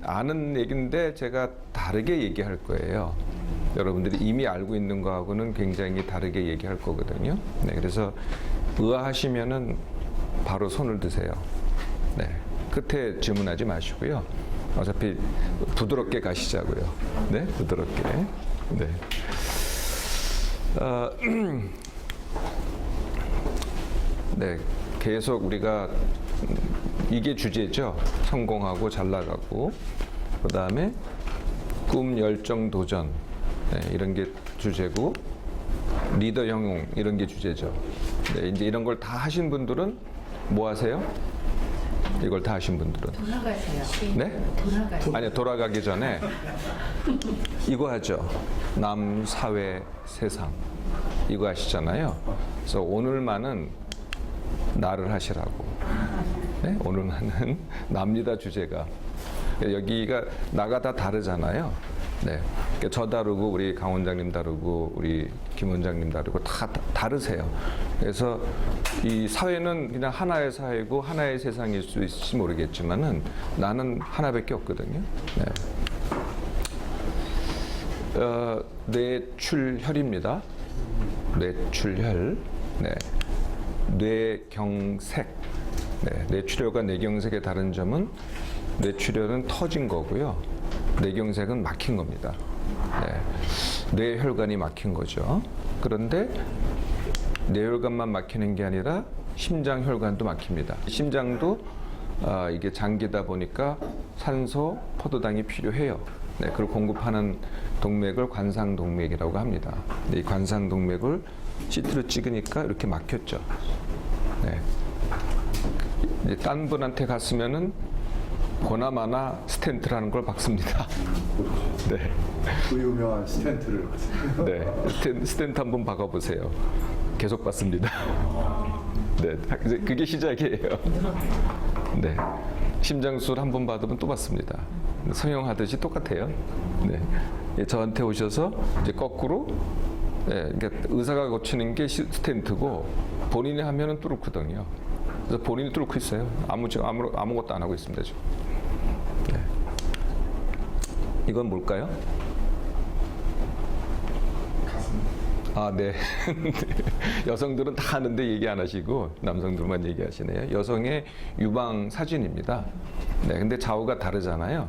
아는 얘기인데 제가 다르게 얘기할 거예요. 여러분들이 이미 알고 있는 거하고는 굉장히 다르게 얘기할 거거든요. 네, 그래서 의아하시면은 바로 손을 드세요. 네, 끝에 질문하지 마시고요. 어차피 부드럽게 가시자고요. 네, 부드럽게. 네. 네, 계속 우리가 이게 주제죠. 성공하고 잘 나가고, 그 다음에 꿈, 열정, 도전, 네, 이런 게 주제고, 리더 영웅 이런 게 주제죠. 네, 이제 이런 걸 다 하신 분들은 뭐 하세요? 이걸 다 하신 분들은 돌아가세요. 네? 돌아가세요. 아니요, 돌아가기 전에 이거 하죠. 남, 사회, 세상 이거 하시잖아요. 그래서 오늘만은 나를 하시라고. 네? 오늘만은 납니다, 주제가. 여기가 나가 다 다르잖아요. 네. 그러니까 저 다르고 우리 강 원장님 다르고 우리 김 원장님 다르고 다 다르세요. 그래서 이 사회는 그냥 하나의 사회고 하나의 세상일 수 있을지 모르겠지만은 나는 하나밖에 없거든요. 네. 뇌출혈입니다. 뇌출혈. 네. 뇌경색. 네. 뇌출혈과 뇌경색의 다른 점은 뇌출혈은 터진 거고요. 뇌경색은 막힌 겁니다. 네. 뇌혈관이 막힌 거죠. 그런데 뇌혈관만 막히는 게 아니라 심장혈관도 막힙니다. 심장도 이게 장기다 보니까 산소, 포도당이 필요해요. 네, 그걸 공급하는 동맥을 관상동맥이라고 합니다. 이 관상동맥을 CT로 찍으니까 이렇게 막혔죠. 네. 이제 딴 분한테 갔으면은 보나마나 스텐트라는 걸 박습니다. 네. 그 유명한 스텐트를 네. 스텐트 한번 박아보세요. 계속 받습니다. 네. 이제 그게 시작이에요. 네. 심장수술 한번 받으면 또 받습니다. 성형하듯이 똑같아요. 네. 저한테 오셔서 이제 거꾸로, 네. 그러니까 의사가 고치는 게 스텐트고 본인이 하면은 뚫거든요. 그래서 본인이 뚫고 있어요. 아무것도 안 하고 있습니다, 지금. 네. 이건 뭘까요? 아, 네. 여성들은 다 하는데 얘기 안 하시고 남성들만 얘기하시네요. 여성의 유방 사진입니다. 네, 근데 좌우가 다르잖아요.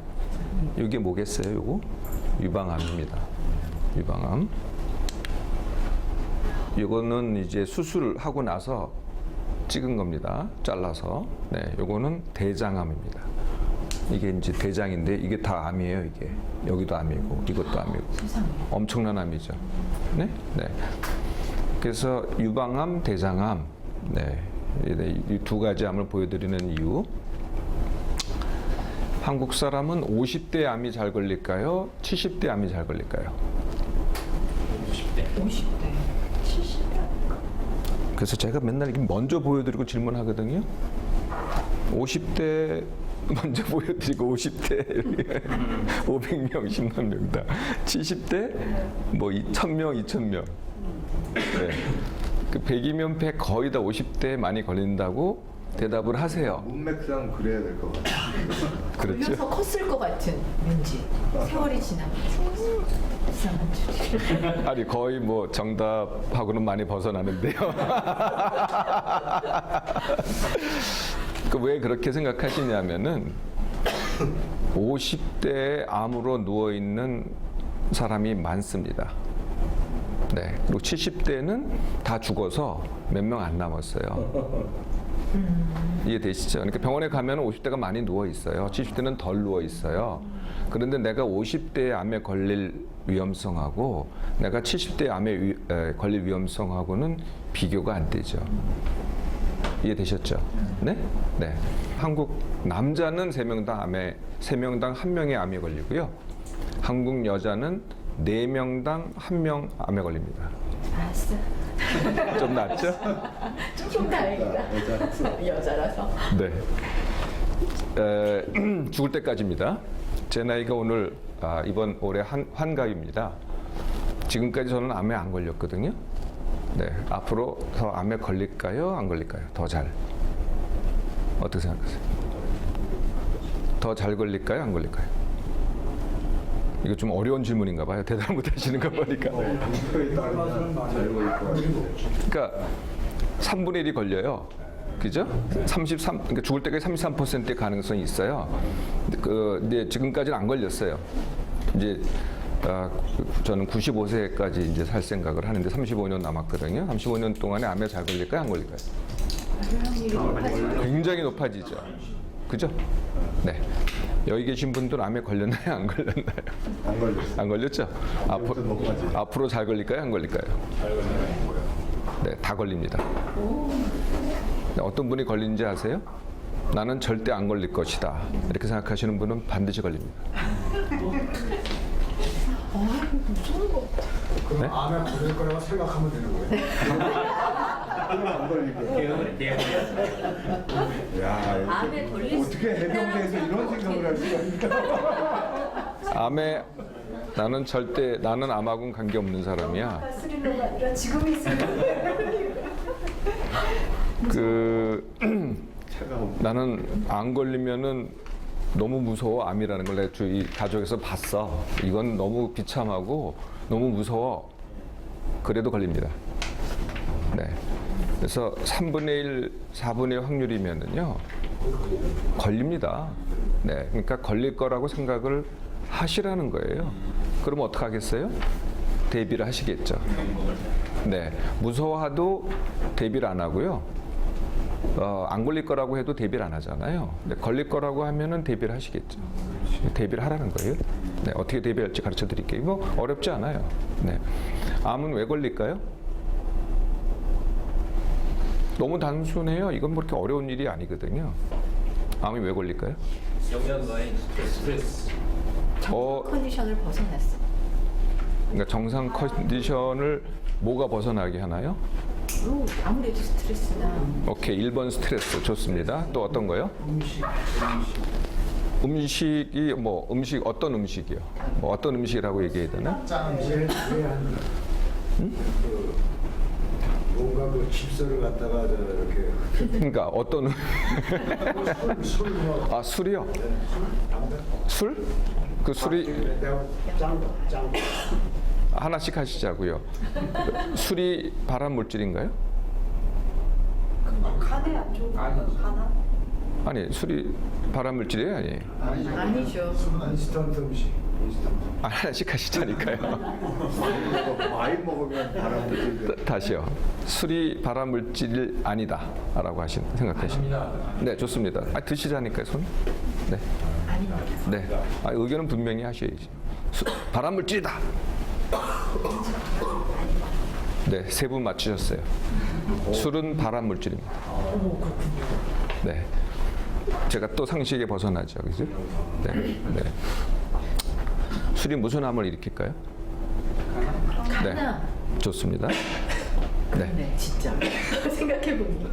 이게 뭐겠어요, 요거? 유방암입니다. 유방암. 이거는 이제 수술하고 나서 찍은 겁니다. 잘라서. 네, 요거는 대장암입니다. 이게 이제 대장인데 이게 다 암이에요, 이게. 여기도 암이고 이것도 암이고. 엄청난 암이죠. 네? 네. 그래서 유방암, 대장암. 네. 이 두 가지 암을 보여드리는 이유. 한국 사람은 50대 암이 잘 걸릴까요? 70대 암이 잘 걸릴까요? 50대. 70대. 그래서 제가 맨날 먼저 보여드리고 질문하거든요. 50대 먼저 보여드리고 50대 500명, 10만 명다. 70대 뭐 1000명, 2000명. 네. 그 100이면 100 거의 다 50대에 많이 걸린다고 대답을 하세요. 문맥상 그래야 될 것 같아요. 그렇죠. 걸려서 컸을 것 같은 왠지 세월이 지나면서 이상한 줄이. 아니 거의 뭐 정답하고는 많이 벗어나는데요. 왜 그렇게 생각하시냐면은 50대 암으로 누워 있는 사람이 많습니다. 네. 그리고 70대는 다 죽어서 몇 명 안 남았어요. 이해되시죠? 그러니까 병원에 가면 50대가 많이 누워 있어요. 70대는 덜 누워 있어요. 그런데 내가 50대의 암에 걸릴 위험성하고 내가 70대 암에 걸릴 위험성하고는 비교가 안 되죠. 이해되셨죠? 네? 네. 한국 남자는 3명당 1명의 암에 걸리고요. 한국 여자는 4명당 1명 암에 걸립니다. 알았어. 좀 낫죠? 좀 다행이다. 여자라서. 네. 죽을 때까지입니다. 제 나이가 오늘 이번 올해 환갑입니다. 지금까지 저는 암에 안 걸렸거든요. 네. 앞으로 더 암에 걸릴까요? 안 걸릴까요? 더 잘. 어떻게 생각하세요? 더 잘 걸릴까요? 안 걸릴까요? 이거 좀 어려운 질문인가 봐요. 대답 못 하시는 거 보니까. 목표에 따르면 잘 걸릴 것 같아요. 그러니까 3분의 1이 걸려요. 그죠? 33, 그러니까 죽을 때까지 33%의 가능성이 있어요. 근데 지금까지는 안 걸렸어요. 이제 저는 95세까지 이제 살 생각을 하는데 35년 남았거든요. 35년 동안에 암에 잘 걸릴까요? 안 걸릴까요? 굉장히 높아지죠. 그죠? 네. 여기 계신 분들 암에 걸렸나요? 안 걸렸나요? 안 걸렸어요. 안 걸렸죠? 이제부터 높아지죠. 앞으로 잘 걸릴까요? 안 걸릴까요? 네, 다 걸립니다. 어떤 분이 걸린지 아세요? 나는 절대 안 걸릴 것이다. 이렇게 생각하시는 분은 반드시 걸립니다. 무서운 거. 그럼 네? 암에 걸릴 거라고 생각하면 되는 거예요. 그럼 안 걸리고. 야, 암에 걸릴 어떻게 해병대에서 이런 생각을 할 수가 있나? 암에 나는 암하고는 관계 없는 사람이야. 스릴러가 아니라 지금이 나는 안 걸리면은 너무 무서워. 암이라는 걸 내 주위 가족에서 봤어. 이건 너무 비참하고 너무 무서워. 그래도 걸립니다. 네. 그래서 3분의 1, 4분의 1 확률이면은요 걸립니다. 네. 그러니까 걸릴 거라고 생각을 하시라는 거예요. 그럼 어떻게 하겠어요? 대비를 하시겠죠. 네. 무서워도 대비를 안 하고요. 안 걸릴 거라고 해도 대비를 안 하잖아요. 근데 걸릴 거라고 하면은 대비를 하시겠죠. 대비를 하라는 거예요. 네, 어떻게 대비할지 가르쳐 드릴게요. 뭐 어렵지 않아요. 네. 암은 왜 걸릴까요? 너무 단순해요. 이건 뭐 그렇게 어려운 일이 아니거든요. 암이 왜 걸릴까요? 영양가인 스트레스. 컨디션을 벗어났어. 그러니까 정상 컨디션을 뭐가 벗어나게 하나요? 아무래도 스트레스나 오케이, 1번 스트레스 좋습니다. 또 어떤 거요? 음식이 뭐 어떤 음식이요? 뭐 어떤 음식이라고 얘기해야 되나? 제일 중요한 뭔가 그 집서를 갖다가 이렇게 그러니까 어떤 술 뭐, 술이요? 담배, 술? 그 술이 내가 짱 하나씩 하시자고요. 술이 발암 물질인가요? 간에 안 좋은 거 가나? 아니, 술이 발암 물질이에요, 아니에요? 아니죠. 인스턴트 음식. 하나씩 하시자니까요. 많이 먹으면 바람을 다시요. 술이 발암 물질 아니다라고 생각하십니다. 네, 좋습니다. 드시자니까요, 손. 네. 아닙니다. 네. 의견은 분명히 하셔야지. 발암 물질이다. 네, 세 분 맞추셨어요. 술은 발암 물질입니다. 네. 제가 또 상식에 벗어나죠, 그죠? 네. 네. 술이 무슨 암을 일으킬까요? 네. 가나? 좋습니다. 네. 네, 진짜. 생각해보니.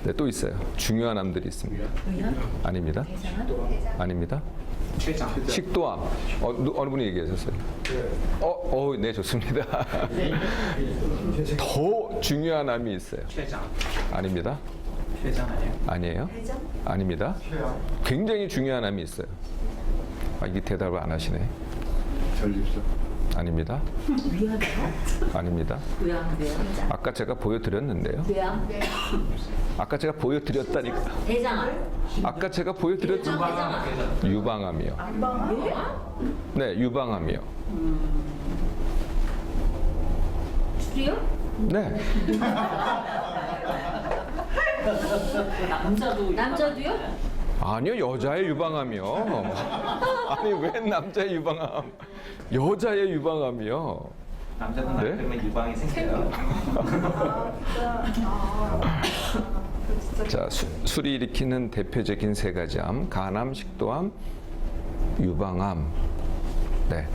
네, 또 있어요. 중요한 암들이 있습니다. 의학? 아닙니다. 대장암? 아닙니다. 식도암. 어느 분이 얘기하셨어요? 네, 좋습니다. 더 중요한 암이 있어요. 췌장. 아닙니다. 췌장 아니에요? 아니에요. 아닙니다. 굉장히 중요한 암이 있어요. 이게 대답을 안 하시네. 전립선. 아닙니다. 위암이요? 아닙니다. 위암. 아까 제가 보여드렸는데요. 위암? 아까 제가 보여드렸다니까. 대장암? 아까 제가 보여드렸잖아요. 유방암이요. 네, 유방암이요. 술이요? 네. 남자도요? 아니요, 여자의 유방암이요. 아니, 웬 남자의 유방암? 여자의 유방암이요. 남자도 나이 네? 들면 유방이 생겨요. 자, 술이 일으키는 대표적인 세 가지 암: 간암, 식도암, 유방암. 네.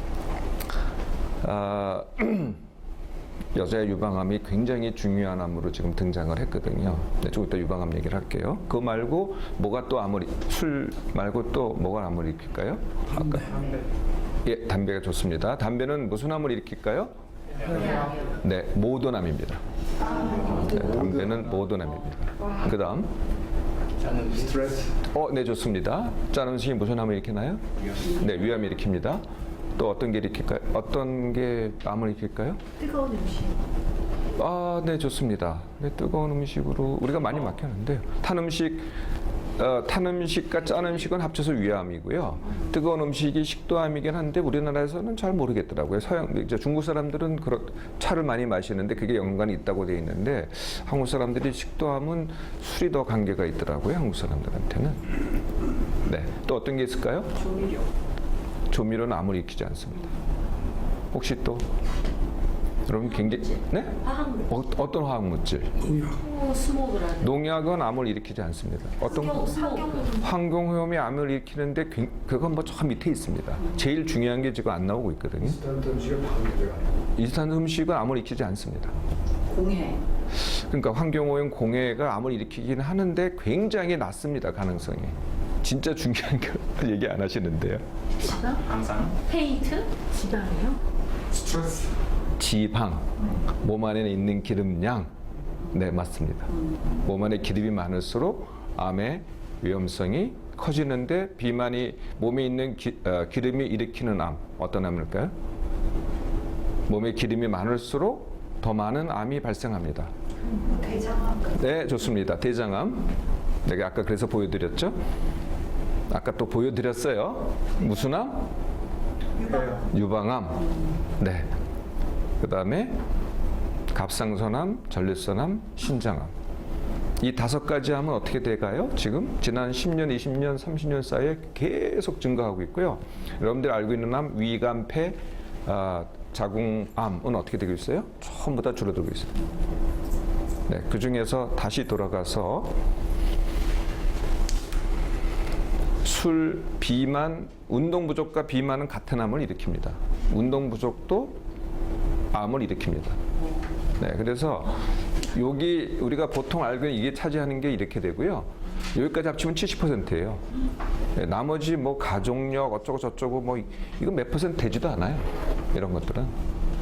여자의 유방암이 굉장히 중요한 암으로 지금 등장을 했거든요. 네, 조금 이따 유방암 얘기를 할게요. 그거 말고 뭐가 또 술 말고 또 뭐가 암을 일으킬까요? 아까 예, 담배가 좋습니다. 담배는 무슨 암을 일으킬까요? 네, 모도암입니다. 네, 담배는 모도암입니다. 그다음 스트레스. 네, 좋습니다. 짠 음식이 무슨 암을 일으키나요? 네, 위암을 일으킵니다. 또 어떤 게 일으킬까요? 어떤 게 암을 일으킬까요? 뜨거운 음식. 아, 네, 좋습니다. 네, 뜨거운 음식으로 우리가 많이 막혔는데요. 탄 음식과 짠 음식은 합쳐서 위암이고요. 뜨거운 음식이 식도암이긴 한데 우리나라에서는 잘 모르겠더라고요. 이제 중국 사람들은 차를 많이 마시는데 그게 연관이 있다고 되어 있는데 한국 사람들이 식도암은 술이 더 관계가 있더라고요. 한국 사람들한테는. 네, 또 어떤 게 있을까요? 조미료. 조미료는 암을 일으키지 않습니다. 혹시 또 여러분 굉장히 네? 화학물. 어떤 화학 물질? 스모그라는. 농약은 암을 일으키지 않습니다. 어떤 환경오염이 암을 일으키는데 그건 뭐 저 밑에 있습니다. 제일 중요한 게 지금 안 나오고 있거든요. 인스턴트 음식을 방대가 인스턴트 음식은 암을 일으키지 않습니다. 공해. 그러니까 환경오염 공해가 암을 일으키긴 하는데 굉장히 낮습니다. 가능성이. 진짜 중요한 거 얘기 안 하시는데요. 지방? 항상 페인트? 지방이요? 스트레스. 지방, 몸 안에 있는 기름량. 네, 맞습니다. 몸 안에 기름이 많을수록 암의 위험성이 커지는데 비만이 몸에 있는 기름이 일으키는 암, 어떤 암일까요? 몸에 기름이 많을수록 더 많은 암이 발생합니다. 대장암. 네, 좋습니다. 대장암. 내가 아까 그래서 보여드렸죠? 아까 또 보여드렸어요. 무슨 암? 유방암. 네. 그 다음에 갑상선암, 전립선암, 신장암. 이 5가지 암은 어떻게 돼가요? 지금 지난 10년, 20년, 30년 사이에 계속 증가하고 있고요. 여러분들이 알고 있는 암, 위암, 폐, 자궁암은 어떻게 되고 있어요? 전부 다 줄어들고 있어요. 네, 그 중에서 다시 돌아가서 술, 비만, 운동 부족과 비만은 같은 암을 일으킵니다. 운동 부족도 암을 일으킵니다. 네, 그래서 여기 우리가 보통 알고 있는 이게 차지하는 게 이렇게 되고요. 여기까지 합치면 70%예요. 네, 나머지 뭐 가족력 어쩌고 저쩌고 뭐 이건 몇 퍼센트 되지도 않아요. 이런 것들은.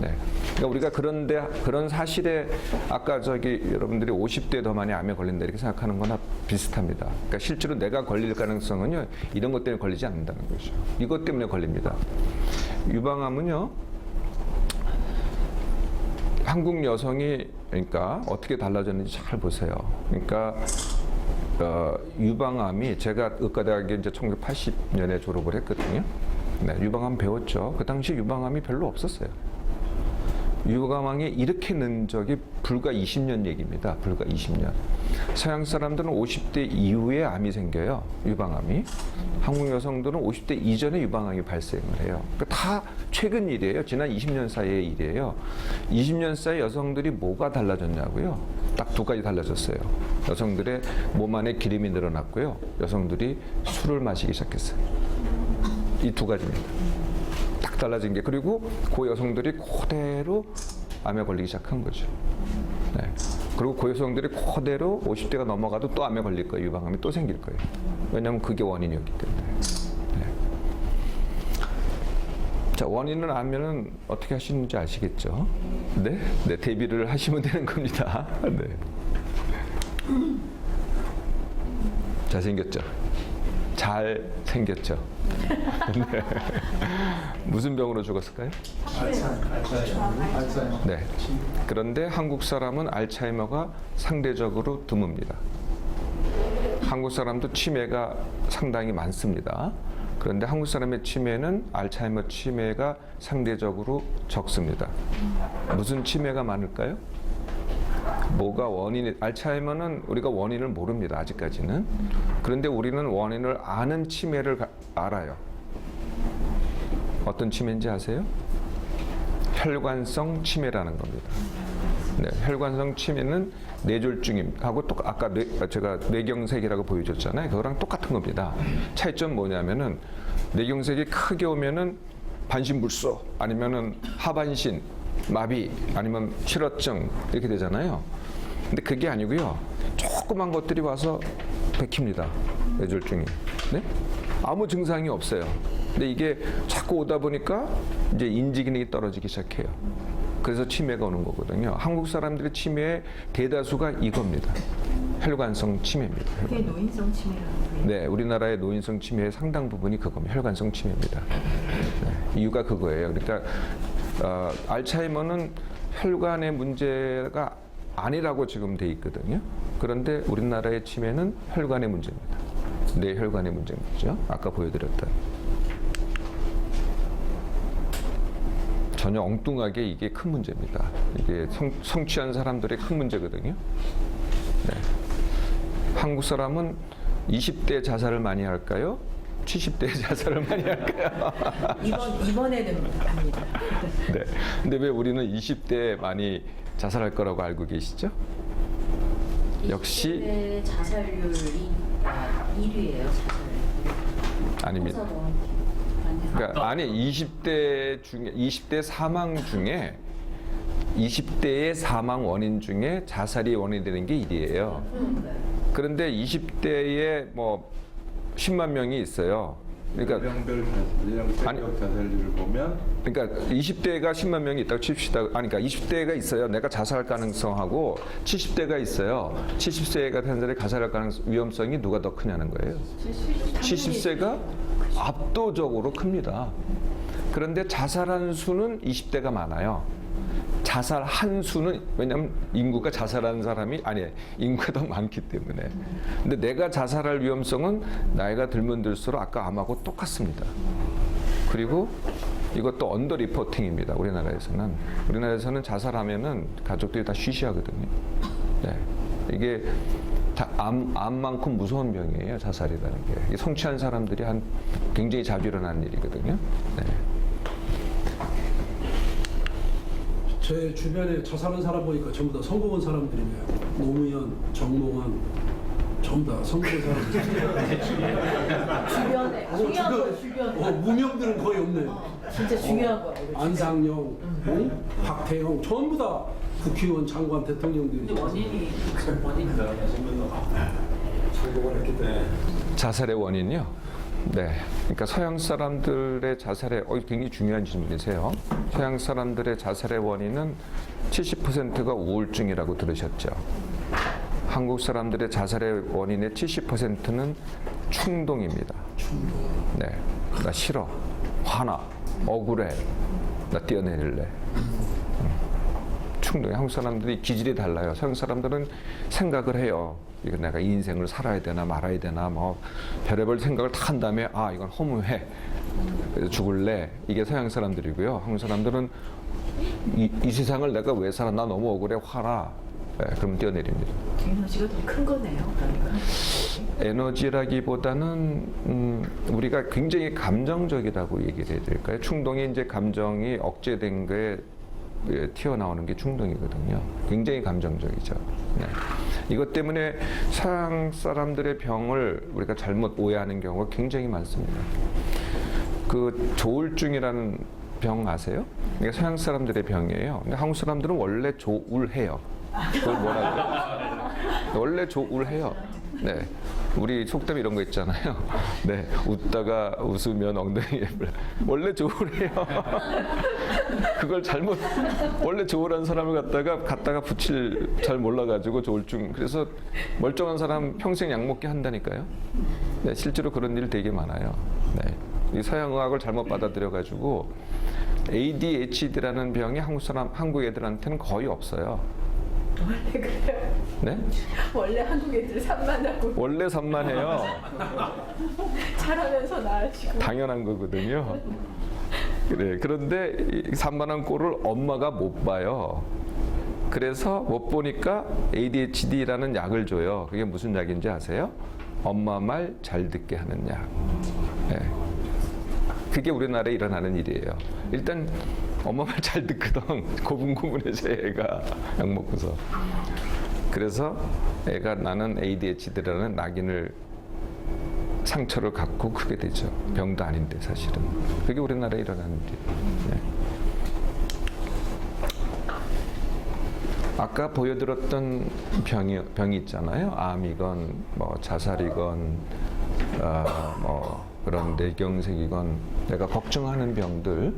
네. 그러니까 우리가 그런 사실에 아까 여러분들이 50대에 더 많이 암에 걸린다 이렇게 생각하는 거나 비슷합니다. 그러니까 실제로 내가 걸릴 가능성은요. 이런 것 때문에 걸리지 않는다는 거죠. 이것 때문에 걸립니다. 유방암은요. 한국 여성이 그러니까 어떻게 달라졌는지 잘 보세요. 그러니까 유방암이 제가 의과대학에 이제 1980년에 졸업을 했거든요. 네, 유방암 배웠죠. 그 당시 유방암이 별로 없었어요. 유방암이 이렇게 는 적이 불과 20년 얘기입니다. 불과 20년. 서양 사람들은 50대 이후에 암이 생겨요. 유방암이. 한국 여성들은 50대 이전에 유방암이 발생을 해요. 그러니까 다 최근 일이에요. 지난 20년 사이의 일이에요. 20년 사이 여성들이 뭐가 달라졌냐고요? 딱 2가지 달라졌어요. 여성들의 몸 안에 기름이 늘어났고요. 여성들이 술을 마시기 시작했어요. 이 2가지입니다. 딱 달라진 게. 그리고 그 여성들이 그대로 암에 걸리기 시작한 거죠. 네. 그리고 그 여성들이 그대로 50대가 넘어가도 또 암에 걸릴 거예요. 유방암이 또 생길 거예요. 왜냐하면 그게 원인이었기 때문에. 네. 자, 원인을 알면은 어떻게 하시는지 아시겠죠? 네? 네, 대비를 하시면 되는 겁니다. 네. 잘생겼죠? 잘 생겼죠? 네. 무슨 병으로 죽었을까요? 알츠하이머. 네. 그런데 한국 사람은 알츠하이머가 상대적으로 드뭅니다. 한국 사람도 치매가 상당히 많습니다. 그런데 한국 사람의 치매는 알츠하이머 치매가 상대적으로 적습니다. 무슨 치매가 많을까요? 뭐가 원인이, 알츠하이머는 우리가 원인을 모릅니다. 아직까지는. 그런데 우리는 원인을 아는 치매를 알아요. 어떤 치매인지 아세요? 혈관성 치매라는 겁니다. 네, 혈관성 치매는 뇌졸중하고 또 아까 제가 뇌경색이라고 보여줬잖아요. 그거랑 똑같은 겁니다. 차이점 뭐냐면은 뇌경색이 크게 오면은 반신불수 아니면은 하반신 마비 아니면 실어증 이렇게 되잖아요. 근데 그게 아니고요. 조그만 것들이 와서 백힙니다. 뇌졸중이. 네? 아무 증상이 없어요. 근데 이게 자꾸 오다 보니까 이제 인지 기능이 떨어지기 시작해요. 그래서 치매가 오는 거거든요. 한국 사람들의 치매의 대다수가 이겁니다. 혈관성 치매입니다. 그게 노인성 치매라는 거예요. 네, 우리나라의 노인성 치매의 상당 부분이 그겁니다. 혈관성 치매입니다. 네, 이유가 그거예요. 그러니까 알츠하이머는 혈관의 문제가 아니라고 지금 돼 있거든요. 그런데 우리나라의 치매는 혈관의 문제입니다. 뇌혈관의 문제인 거죠. 아까 보여드렸던. 전혀 엉뚱하게 이게 큰 문제입니다. 이게 성취한 사람들의 큰 문제거든요. 네. 한국 사람은 20대 자살을 많이 할까요? 70대 자살을 많이 할까요? 이번에는 압니다. 네. 근데 왜 우리는 20대에 많이 자살할 거라고 알고 계시죠? 역시 자살률이 1위예요. 자살률. 아닙니다. 그러니까 아니 20대 사망 중에 20대의 사망 원인 중에 자살이 원인이 되는 게 1위예요. 그런데 20대에 뭐 10만 명이 있어요. 그러니까 연령대적 자살률을 보면 그러니까 20대가 10만 명이 있다고 칩시다. 아니 그러니까 20대가 있어요. 내가 자살할 가능성하고 70대가 있어요. 70세가 된 사람이 자살할 가능성 위험성이 누가 더 크냐는 거예요. 70세가 압도적으로 큽니다. 그런데 자살한 수는 20대가 많아요. 자살한 수는 왜냐하면 인구가 자살하는 사람이 아니 인구가 더 많기 때문에. 근데 내가 자살할 위험성은 나이가 들면 들수록 아까 암하고 똑같습니다. 그리고 이것도 언더 리포팅입니다. 우리나라에서는 자살하면은 가족들이 다 쉬쉬하거든요. 네. 이게 다 암만큼 무서운 병이에요. 자살이라는 게. 성취한 사람들이 굉장히 자주 일어나는 일이거든요. 네. 제 주변에 자살한 사람 보니까 전부 다 성공한 사람들이네요. 노무현, 정몽환 전부 다 성공한 사람들. 주변에 중요한 거 주변에. 무명들은 거의 없네요. 진짜 중요한 거예요. 이거. 안상영, 박태영 전부 다 국회의원, 장관, 대통령들이. 원인이 성공을 했기 때문에 자살의 원인이요? 네. 그러니까 서양 사람들의 자살의 굉장히 중요한 질문이세요. 서양 사람들의 자살의 원인은 70%가 우울증이라고 들으셨죠. 한국 사람들의 자살의 원인의 70%는 충동입니다. 네. 나 싫어. 화나. 억울해. 나 뛰어내릴래. 충동이. 한국 사람들이 기질이 달라요. 서양 사람들은 생각을 해요. 이거 내가 이 인생을 살아야 되나 말아야 되나 뭐 별의별 생각을 다 한 다음에 아 이건 허무해. 그래서 죽을래. 이게 서양 사람들이고요. 한국 사람들은 이 세상을 내가 왜 살아? 나 너무 억울해. 화나. 네, 그럼 뛰어내립니다. 에너지가 더 큰 거네요. 그러니까. 에너지라기보다는 우리가 굉장히 감정적이라고 얘기를 해야 될까요? 충동이 이제 감정이 억제된 거에 튀어나오는 게 충동이거든요. 굉장히 감정적이죠. 네. 이것 때문에 서양 사람들의 병을 우리가 잘못 오해하는 경우가 굉장히 많습니다. 그 조울증이라는 병 아세요? 이게 서양 사람들의 병이에요. 근데 한국 사람들은 원래 조울해요. 그걸 뭐라고요? 원래 조울해요. 네. 우리 속담 이런 거 있잖아요. 네. 웃다가 웃으면 엉덩이에 원래 조울해요. 그걸 잘못 원래 조울한 사람을 갖다가 붙일 잘 몰라가지고 조울증. 그래서 멀쩡한 사람 평생 약 먹게 한다니까요. 네. 실제로 그런 일 되게 많아요. 네. 이 서양 의학을 잘못 받아들여가지고 ADHD라는 병이 한국 애들한테는 거의 없어요. 원래 그래요. 네? 원래 한국 애들 산만하고 원래 산만해요. 자라면서 나아지고. 당연한 거거든요. 그래. 그런데 이 산만한 꼴을 엄마가 못 봐요. 그래서 못 보니까 ADHD라는 약을 줘요. 그게 무슨 약인지 아세요? 엄마 말 잘 듣게 하는 약. 네. 그게 우리나라에 일어나는 일이에요. 일단 엄마 말 잘 듣거든. 고분고분해져 애가 약 먹고서. 그래서 애가 나는 ADHD라는 낙인을 상처를 갖고 크게 되죠. 병도 아닌데 사실은. 그게 우리나라에 일어나는 일이에요. 네. 아까 보여드렸던 병이 있잖아요. 암이건 뭐 자살이건 뭐 그런 뇌경색이건 내가 걱정하는 병들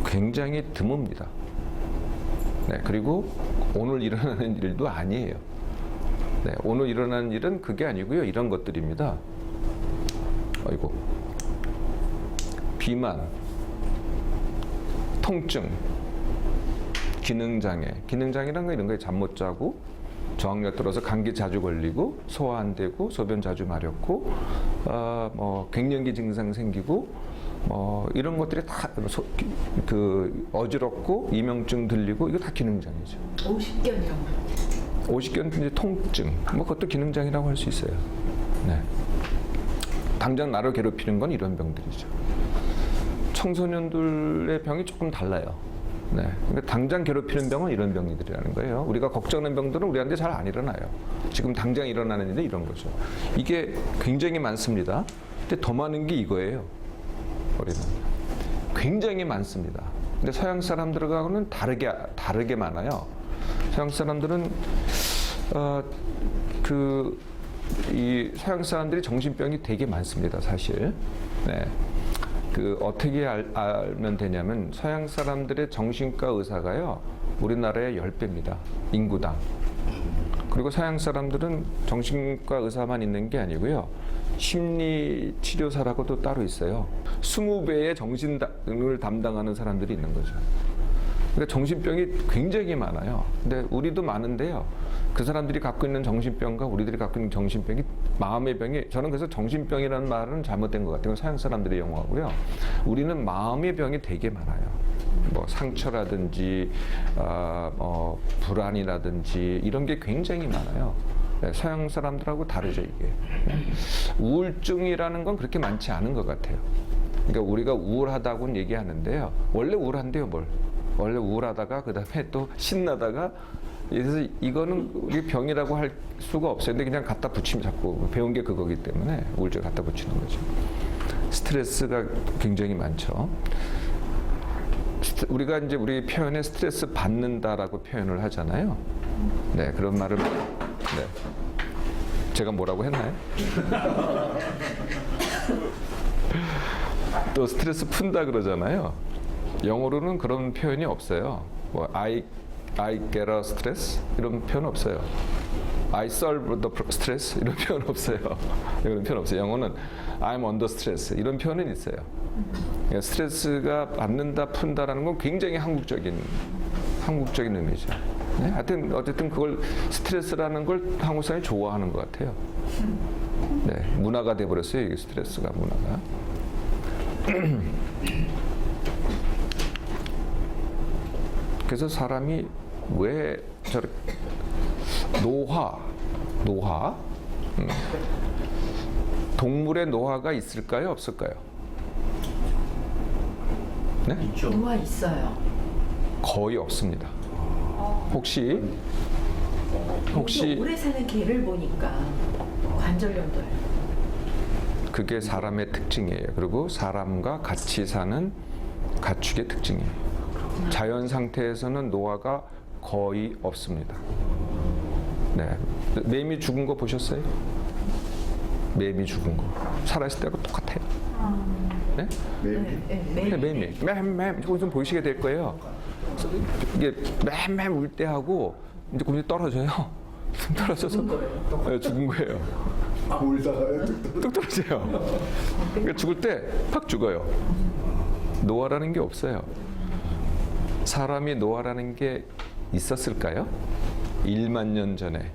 굉장히 드뭅니다. 네, 그리고 오늘 일어나는 일도 아니에요. 네, 오늘 일어나는 일은 그게 아니고요. 이런 것들입니다. 아이고, 비만, 통증, 기능장애. 기능장애라는 건 이런 거예요. 잠 못 자고, 저항력 들어서 감기 자주 걸리고, 소화 안 되고, 소변 자주 마렵고, 갱년기 증상 생기고, 이런 것들이 다 어지럽고, 이명증 들리고, 이거 다 기능장애죠. 50견 이런 거. 50견 이제 통증, 그것도 기능장애라고 할 수 있어요. 네. 당장 나를 괴롭히는 건 이런 병들이죠. 청소년들의 병이 조금 달라요. 네. 그러니까 당장 괴롭히는 병은 이런 병들이라는 거예요. 우리가 걱정하는 병들은 우리한테 잘 안 일어나요. 지금 당장 일어나는 일이 이런 거죠. 이게 굉장히 많습니다. 근데 더 많은 게 이거예요. 우리는 굉장히 많습니다. 근데 서양 사람들하고는 다르게 많아요. 서양 사람들은 이 서양 사람들이 정신병이 되게 많습니다, 사실. 네. 어떻게 알면 되냐면 서양 사람들의 정신과 의사가요, 우리나라의 10배입니다. 인구당. 그리고 서양 사람들은 정신과 의사만 있는 게 아니고요, 심리 치료사라고도 따로 있어요. 20배의 정신을 담당하는 사람들이 있는 거죠. 그러니까 정신병이 굉장히 많아요. 근데 우리도 많은데요, 그 사람들이 갖고 있는 정신병과 우리들이 갖고 있는 정신병이, 마음의 병이, 저는 그래서 정신병이라는 말은 잘못된 것 같아요. 서양 사람들의 용어고요. 우리는 마음의 병이 되게 많아요. 상처라든지 불안이라든지 이런 게 굉장히 많아요. 네, 서양 사람들하고 다르죠, 이게. 우울증이라는 건 그렇게 많지 않은 것 같아요. 그러니까 우리가 우울하다고는 얘기하는데요, 원래 우울한데요, 뭘. 원래 우울하다가 그 다음에 또 신나다가, 그래서 이거는 우리 병이라고 할 수가 없어요. 근데 그냥 갖다 붙이면, 자꾸 배운 게 그거기 때문에 우울증 갖다 붙이는 거죠. 스트레스가 굉장히 많죠. 우리가 이제 우리 표현에 스트레스 받는다라고 표현을 하잖아요. 네, 그런 말을, 네. 제가 뭐라고 했나요? 또 스트레스 푼다 그러잖아요. 영어로는 그런 표현이 없어요. I get a stress 이런 표현 없어요. I solve the stress 이런 표현 없어요. 이런 표현 없어요. 영어는 I'm under stress 이런 표현은 있어요. 그러니까 스트레스가 받는다, 푼다라는 건 굉장히 한국적인 의미죠. 네? 하여튼 어쨌든 그걸 스트레스라는 걸 한국 사람이 좋아하는 것 같아요. 네, 문화가 돼버렸어요. 이게 스트레스가 문화가. 그래서 사람이 왜 저렇게 노화, 동물의 노화가 있을까요, 없을까요? 네? 노화 있어요. 거의 없습니다. 혹시 오래 사는 개를 보니까 관절염도 요 그게 사람의 특징이에요. 그리고 사람과 같이 사는 가축의 특징이에요. 자연 상태에서는 노화가 거의 없습니다. 네, 매미 죽은 거 보셨어요? 매미 죽은 거 살아있을 때하고 똑같아요. 네? 매미. 조금 좀 보이시게 될 거예요. 이게 맴 울 때하고 이제 곰이 떨어져요. 떨어져서 죽은 거예요. 울다가요? 뚝 떨어져요. 그러니까 죽을 때 팍 죽어요. 노화라는 게 없어요. 사람이 노화라는 게 있었을까요? 1만 년 전에.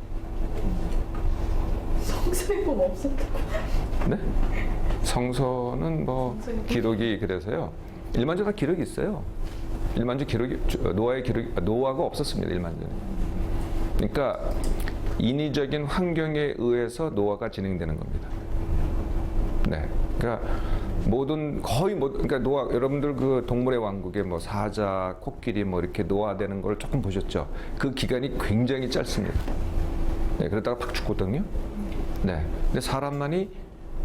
성서에는 없었다고. 네? 성서는 기록이 그래서요. 1만 년 다 기록이 있어요. 1만 년 기록이, 노화가 없었습니다. 1만 전에. 그러니까 인위적인 환경에 의해서 노화가 진행되는 겁니다. 네. 그러니까 그러니까 노화, 여러분들 그 동물의 왕국에 사자, 코끼리 이렇게 노화되는 걸 조금 보셨죠? 그 기간이 굉장히 짧습니다. 네, 그러다가 팍 죽거든요. 네. 근데 사람만이,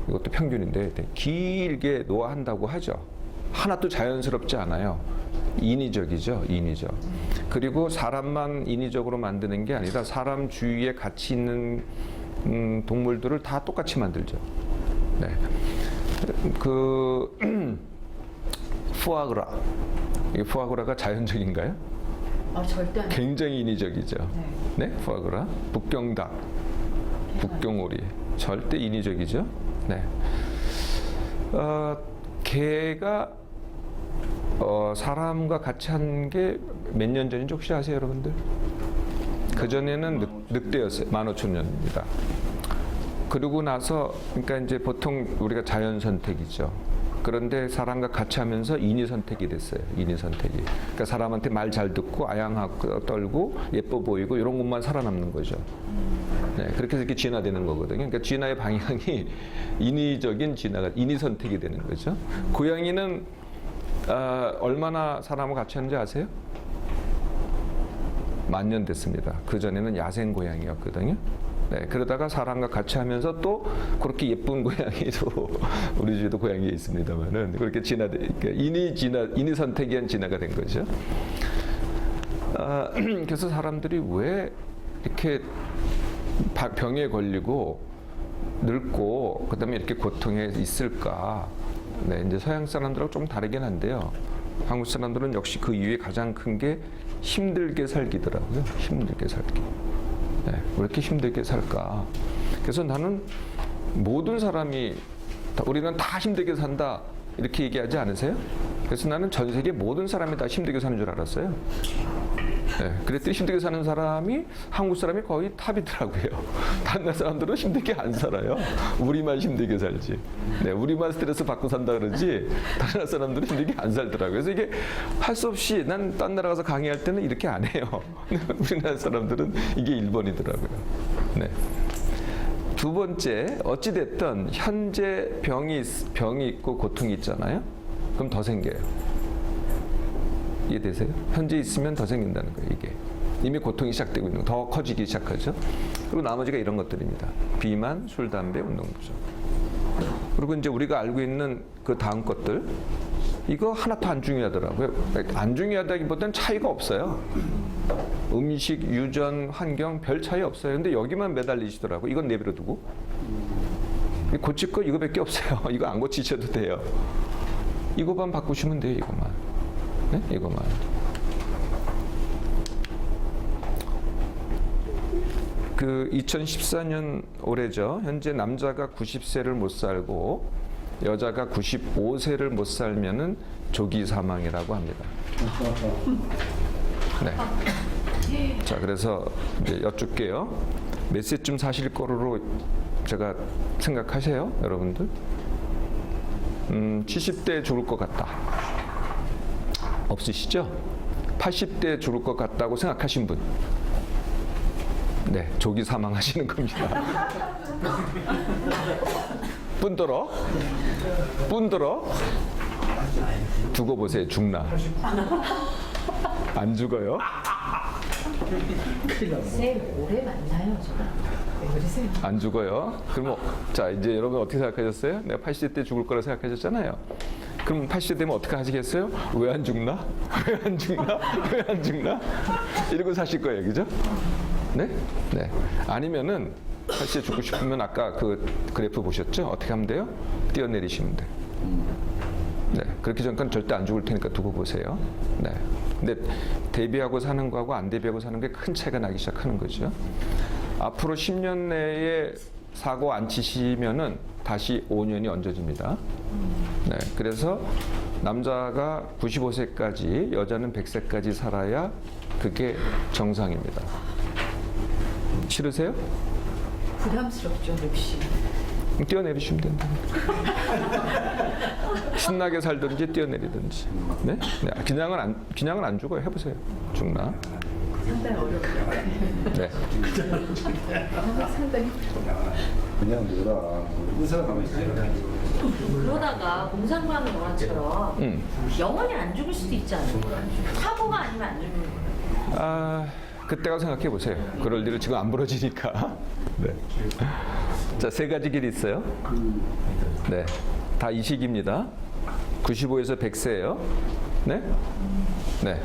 이것도 평균인데, 길게 노화한다고 하죠. 하나도 자연스럽지 않아요. 인위적이죠, 인위적. 그리고 사람만 인위적으로 만드는 게 아니라 사람 주위에 같이 있는 동물들을 다 똑같이 만들죠. 네. 푸아그라. 이 푸아그라가 자연적인가요? 절대 안. 굉장히 인위적이죠. 네, 푸아그라. 북경닭, 북경오리. 절대 인위적이죠. 네. 개가 사람과 같이 한 게 몇 년 전인지 혹시 아세요, 여러분들? 그 전에는 늑대였어요. 15,000년입니다. 그러고 나서 그러니까 이제 보통 우리가 자연 선택이죠. 그런데 사람과 같이 하면서 인위 선택이 됐어요. 인위 선택이. 그러니까 사람한테 말 잘 듣고 아양하고 떨고 예뻐 보이고 이런 것만 살아남는 거죠. 네, 그렇게 해서 이렇게 진화되는 거거든요. 그러니까 진화의 방향이 인위적인 진화가 인위 선택이 되는 거죠. 고양이는 얼마나 사람과 같이 하는지 아세요? 10,000년 됐습니다. 그 전에는 야생 고양이였거든요. 네, 그러다가 사람과 같이 하면서 또 그렇게 예쁜 고양이도 우리 집에도 고양이 있습니다만은 그렇게 그러니까 인위 선택에 의한 진화가 된 거죠. 그래서 사람들이 왜 이렇게 병에 걸리고 늙고 그다음에 이렇게 고통에 있을까? 네, 이제 서양 사람들하고 좀 다르긴 한데요. 한국 사람들은 역시 그 이유의 가장 큰 게 힘들게 살기더라고요. 힘들게 살기. 네, 왜 이렇게 힘들게 살까? 그래서 나는 모든 사람이 우리는 다 힘들게 산다 이렇게 얘기하지 않으세요? 그래서 나는 전 세계 모든 사람이 다 힘들게 사는 줄 알았어요. 네, 그랬더니 힘들게 사는 사람이 한국 사람이 거의 탑이더라고요. 다른 나라 사람들은 힘들게 안 살아요. 우리만 힘들게 살지. 네, 우리만 스트레스 받고 산다 그러지 다른 나라 사람들은 힘들게 안 살더라고요. 그래서 이게 할 수 없이 난 딴 나라 가서 강의할 때는 이렇게 안 해요. 우리나라 사람들은 이게 1번이더라고요. 네. 두 번째, 어찌됐든 현재 병이 있고 고통이 있잖아요. 그럼 더 생겨요. 이해되세요? 현재 있으면 더 생긴다는 거예요, 이게. 이미 고통이 시작되고 있는 거, 더 커지기 시작하죠. 그리고 나머지가 이런 것들입니다. 비만, 술, 담배, 운동 부족. 그리고 이제 우리가 알고 있는 그 다음 것들, 이거 하나도 안 중요하더라고요. 안 중요하다기보다는 차이가 없어요. 음식, 유전, 환경 별 차이 없어요. 근데 여기만 매달리시더라고요. 이건 내버려두고. 고칠 거 이거밖에 없어요. 이거 안 고치셔도 돼요. 이거만 바꾸시면 돼요, 이거만. 네? 이거만. 그 2014년 올해죠. 현재 남자가 90세를 못 살고 여자가 95세를 못 살면은 조기 사망이라고 합니다. 네. 자, 그래서 이제 여쭙게요. 몇 세쯤 사실 거로 제가 생각하세요, 여러분들? 70대에 죽을 것 같다. 없으시죠? 80대에 죽을 것 같다고 생각하신 분? 네, 조기 사망하시는 겁니다. 뿐더러 두고 보세요. 죽나? 안 죽어요? 쌤 오래 만나요, 저랑. 왜 그러세요? 안 죽어요? 그럼 자, 이제 여러분 어떻게 생각하셨어요? 내가 80대 죽을 거라 생각하셨잖아요. 그럼 80대 되면 어떻게 하시겠어요? 왜 안 죽나? 왜 안 죽나? 왜 안 죽나? 이러고 사실 거예요, 그죠? 네? 네. 아니면은 80대 죽고 싶으면 아까 그 그래프 보셨죠? 어떻게 하면 돼요? 뛰어내리시면 돼요. 네. 그렇게 전까지 절대 안 죽을 테니까 두고 보세요. 네. 근데 대비하고 사는 거하고 안 대비하고 사는 게 큰 차이가 나기 시작하는 거죠. 앞으로 10년 내에 사고 안 치시면은 다시 5년이 얹어집니다. 네, 그래서 남자가 95세까지, 여자는 100세까지 살아야 그게 정상입니다. 싫으세요? 부담스럽죠, 역시. 뛰어내리시면 된다. 신나게 살든지 뛰어내리든지. 네? 네, 그냥은 안 죽어요. 해보세요. 죽나? 상당히 어렵다. 네. 상당히 그냥 놀아. 의사 가면 있어요. 그러다가 공상구 하는 거처럼 영원히 안 죽을 수도 있지 않을까? 사고가 아니면 안 죽는 거예요. 그때가 생각해 보세요. 그럴 일은 지금 안 벌어지니까. 네. 자, 세 가지 길이 있어요. 네. 다 이 시기입니다. 95에서 100세예요. 네? 네.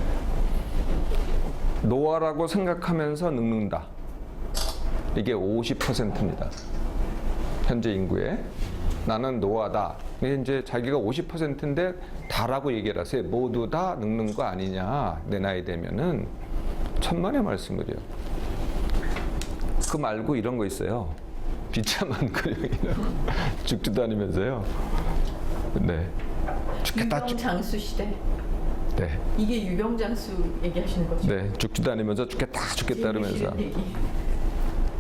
노화라고 생각하면서 늙는다. 이게 50%입니다. 현재 인구에. 나는 노화다. 이게 이제 자기가 50%인데 다라고 얘기를 하세요. 모두 다 늙는 거 아니냐. 내 나이 되면은. 천만의 말씀을요. 그 말고 이런 거 있어요. 비참한 근육이라고. 죽지도 않으면서요. 네. 죽겠다. 유병장수 시대. 네. 이게 유병장수 얘기하시는 거죠? 네. 죽지도 않으면서 죽겠다 그러면서. 제일 싫은 얘기.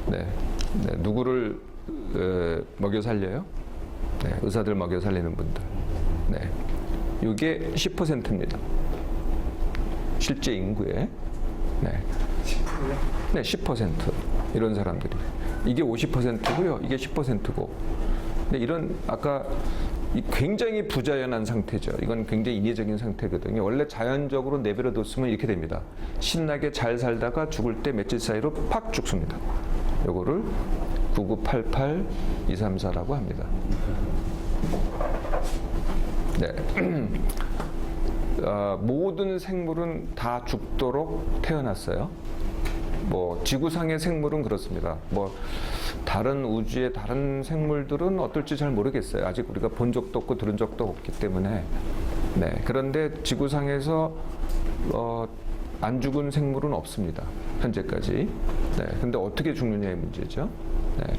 네. 네. 누구를 먹여 살려요? 네. 의사들 먹여 살리는 분들. 네. 이게 10%입니다. 실제 인구의. 네. 10%요? 네, 10% 이런 사람들이. 이게 50%고요. 이게 10%고. 근데 이런 아까 굉장히 부자연한 상태죠. 이건 굉장히 인위적인 상태거든요. 원래 자연적으로 내버려 뒀으면 이렇게 됩니다. 신나게 잘 살다가 죽을 때 며칠 사이로 팍 죽습니다. 요거를 9988234라고 합니다. 네. 모든 생물은 다 죽도록 태어났어요. 뭐 지구상의 생물은 그렇습니다. 뭐 다른 우주의 다른 생물들은 어떨지 잘 모르겠어요. 아직 우리가 본 적도 없고 들은 적도 없기 때문에. 네. 그런데 지구상에서 안 죽은 생물은 없습니다. 현재까지. 네. 근데 어떻게 죽느냐의 문제죠. 네.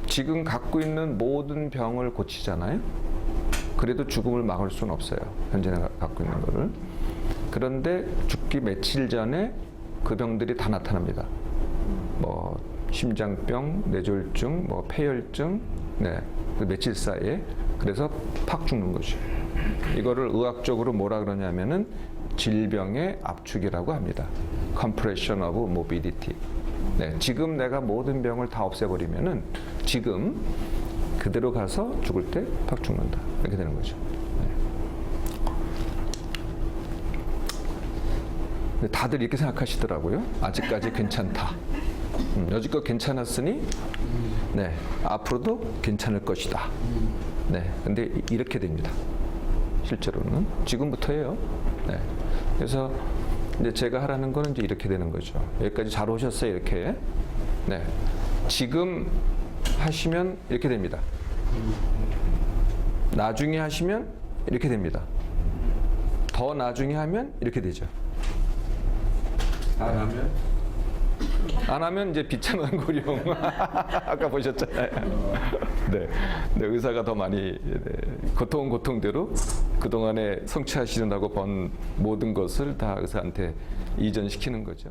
지금 갖고 있는 모든 병을 고치잖아요. 그래도 죽음을 막을 수는 없어요. 현재 갖고 있는 거를. 그런데 죽기 며칠 전에 그 병들이 다 나타납니다. 뭐 심장병, 뇌졸중, 뭐 폐혈증, 네, 그 며칠 사이에. 그래서 팍 죽는 거죠. 이거를 의학적으로 뭐라 그러냐면은 질병의 압축이라고 합니다. Compression of morbidity. 네, 지금 내가 모든 병을 다 없애버리면은 지금 그대로 가서 죽을 때 팍 죽는다. 이렇게 되는 거죠. 네. 다들 이렇게 생각하시더라고요. 아직까지 괜찮다. 여지껏 괜찮았으니, 네, 앞으로도 괜찮을 것이다. 네, 근데 이렇게 됩니다. 실제로는 지금부터예요. 네, 그래서 이제 제가 하라는 거는 이제 이렇게 되는 거죠. 여기까지 잘 오셨어요, 이렇게. 네, 지금 하시면 이렇게 됩니다. 나중에 하시면 이렇게 됩니다. 더 나중에 하면 이렇게 되죠. 안 하면? 안 하면 이제 비참한 고령. 아까 보셨잖아요. 네. 네, 의사가 더 많이 고통은 고통대로 그동안에 성취하시느라고 번 모든 것을 다 의사한테 이전시키는 거죠.